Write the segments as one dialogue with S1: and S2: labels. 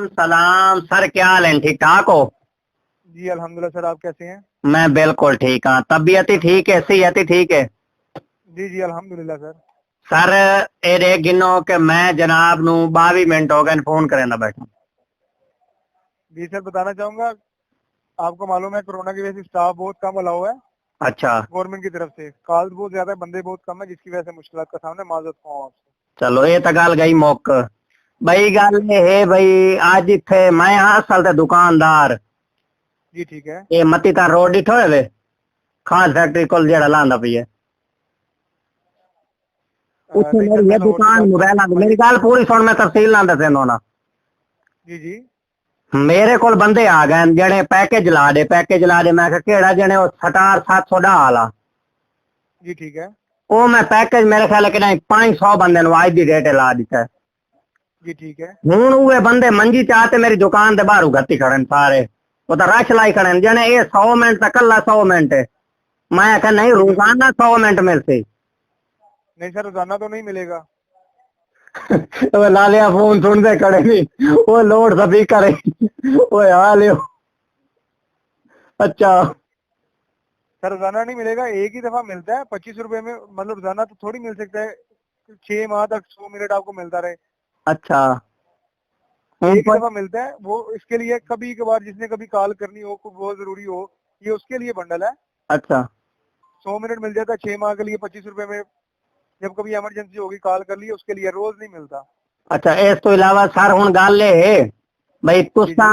S1: सलाम सर, क्या हाल है? ठीक ठाक हो?
S2: जी अल्हम्दुलिल्लाह सर, आप कैसे हैं?
S1: मैं बिल्कुल ठीक हाँ। तबीयत ही ठीक है, सेहत ही ठीक है।
S2: जी जी अल्हम्दुलिल्लाह सर।
S1: सर ये गिनो कि मैं जनाब नू 22 मिनट हो गए फोन करे ना बैठा।
S2: जी सर, बताना चाहूंगा, आपको मालूम है कोरोना की वजह से स्टाफ बहुत कम अलाउ है
S1: अच्छा
S2: गवर्नमेंट की तरफ से। कॉल बहुत ज्यादा है, बंदे बहुत कम है, जिसकी वजह से मुश्किल का सामने माजरत हूँ आपसे।
S1: चलो, ये तो गल गई मुक। बई गल ये है भाई, आज इथे मैं हाँ असल ते दुकानदार
S2: जी ठीक है।
S1: ये मती तार रोड डिठो है वे, खाद फैक्ट्री को जेड़ा लांदा पई है, उत्थे
S2: नहीं सर,
S1: मेरी
S2: मैं
S1: ये
S2: लाहौर से
S1: दुकान
S2: बात कर रहा
S1: मोबाइल
S2: हूँ
S1: मेरी
S2: मालिक।
S1: गल पूरी सुन, मैं तफसील ना दसे ना।
S2: जी जी।
S1: मेरे को बंदे आ गए जने पैकेज ला दे, पैकेज ला दे। मैं केड़ा जने 6710 वाला
S2: जी ठीक है।
S1: वो मैं पैकेज मेरे ख्याल कि 500 बंदे आज की डेट ला दिता है।
S2: जी ठीक है।
S1: हूं उहे बंदे मंजी चाहते मेरी दुकान के बाहर गति खड़े सारे, वो तो रश लाई खड़े जने ये 100 मिनट तक कला 100 मिनट। मैं आख्या नहीं,
S2: जी बिल्कुल।
S1: रोजाना 100 मिनट मिलते।
S2: नहीं सर, रोजाना तो नहीं मिलेगा।
S1: वो लालिया फोन सुनते खड़े नहीं, वो लोड सभी करे वो हाल है। अच्छा
S2: सर रोजाना नहीं मिलेगा, एक ही दफा मिलता है 25 रुपए में। मतलब रोजाना तो थोड़ी मिल सकता है, 6 माह तक 100 मिनट आपको मिलता रहे।
S1: अच्छा। हूं
S2: एक ही दफा मिलता है वो, इसके लिए कभी कभार जिसने कभी कॉल करनी हो, कोई बहुत जरूरी हो, ये उसके लिए बंडल है।
S1: अच्छा
S2: 100 मिनट मिल जाता है 6 माह के लिए 25 रुपए में। जब कभी इमरजेंसी होगी कॉल कर लिए, उसके लिए रोज नहीं मिलता।
S1: अच्छा। इस तो इलावा सर हूं गल ये है भाई,
S2: जी
S1: तुसा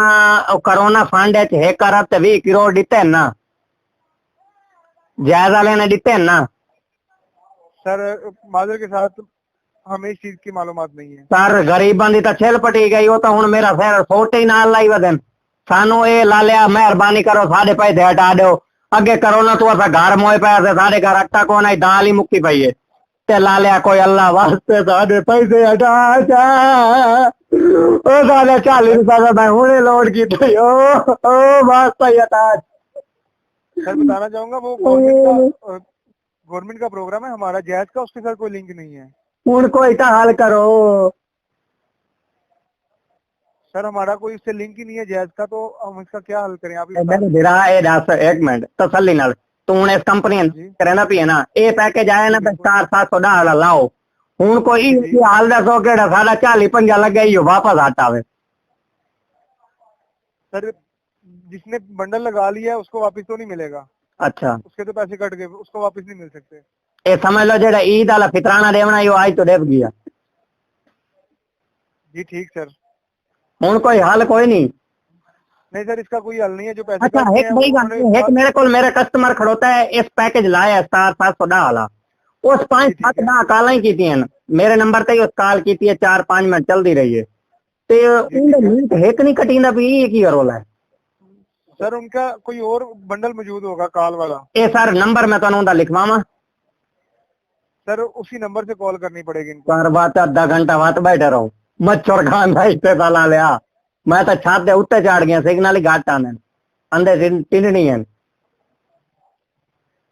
S2: जी।
S1: कोरोना फंड है कर 20 करोड़ दिते हैं ना, जायजा लेने दिते हैं ना।
S2: सर माजर के साथ हमें इस चीज की मालूमात नहीं है।
S1: सर गरीबां दी तो छिल पटी गई, वो तो हूं मेरा फिर सोटे ही नाल लाई वदन। सानू ये ला लिया, मेहरबानी करो साढ़े पैसे हटा दो। अगे करोना तो असा घर मोए पे साढ़े घर आटा को नहीं, दाल ही मुक्की पई है। ते ला लिया कोई अल्लाह वास्ते साढ़े पैसे हटा जा। ओ साढ़े 40 रुपए का मैं हुने लोड की थी। ओ वास्ता हटा।
S2: सर बताना चाहूंगा, वो गवर्नमेंट का प्रोग्राम है हमारा जैज का, उसके साथ कोई लिंक नहीं है।
S1: हूं कोई तो हल करो।
S2: सर हमारा कोई उससे लिंक ही नहीं है जैज का, तो हम इसका क्या हल करें, आप ही बता
S1: मेरे
S2: दीजिए।
S1: भिरा ए दस एक मिनट तसल्ली नाल, तू हूं इस कंपनी
S2: जी
S1: करे ना पी है ना, ये पैकेज आया
S2: जी
S1: ना
S2: बिल्कुल।
S1: 4710 वाला लाओ। हूं कोई
S2: जी जी।
S1: हाल दसो कि साढ़ा 40-50 लगे ही वापस हटावे।
S2: सर जिसने बंडल लगा लिया है उसको वापस तो नहीं मिलेगा।
S1: अच्छा,
S2: उसके तो पैसे कट गए, उसको वापस नहीं मिल सकते।
S1: ये समझ लो जेड़ा ईद वाला फितराना देवना यो आज तो देव गया।
S2: जी ठीक सर।
S1: हूं कोई हल कोई नहीं।
S2: नहीं सर, इसका कोई हल नहीं है, जो पैसे
S1: अच्छा
S2: कट गए
S1: एक
S2: हैं वो
S1: भाई
S2: उन्होंने
S1: एक मेरे को मेरे कस्टमर खड़ोता है, इस पैकेज लाया स्टार 710 वाला, उस पांच
S2: जी
S1: सात
S2: ठीक है।
S1: ना काला ही की थी मेरे नंबर ते ही उस कॉल की थी, 4-5 मिनट चलती रही है। ते
S2: जी
S1: उन
S2: ठीक है।
S1: लिंक हेक नहीं कटींदा भी, ये की रोला है।
S2: सर उनका कोई और बंडल मौजूद होगा कॉल वाला।
S1: ए सर नंबर मैं तो लिखवावा।
S2: सर उसी नंबर से कॉल करनी पड़ेगी इनको।
S1: सर बात आधा घंटा बात बैठे रहो, मच्छर खान भाई पे ताला लिया। मैं तो छत दे उत्ते चढ़ गया, सिग्नल ही घाट आने अंदर टिंडनी है।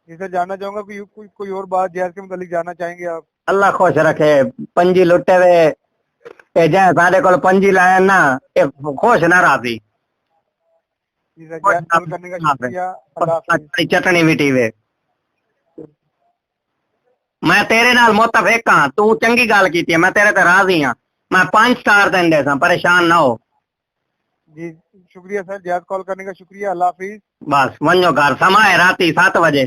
S2: जी सर, जानना चाहूंगा कोई और बात जैज के मुतालिक जानना चाहेंगे आप?
S1: अल्लाह खुश रखे। पंजी लुटे वे ए जाए सारे को पंजी लाया ना, ए खुश ना राजी।
S2: जी सर, जैज कॉल करने का शुक्रिया। अल्लाह हाफिज।
S1: चटनी मिटी वे। मैं तेरे नाल मुतफिक हाँ, तू चंगी गल की थी, मैं तेरे ते राजी हाँ। मैं 5 स्टार दें दे सा, परेशान ना हो।
S2: जी शुक्रिया सर, जैज कॉल करने का शुक्रिया। अल्लाह हाफिज।
S1: बस वनो घर समय राती 7 बजे।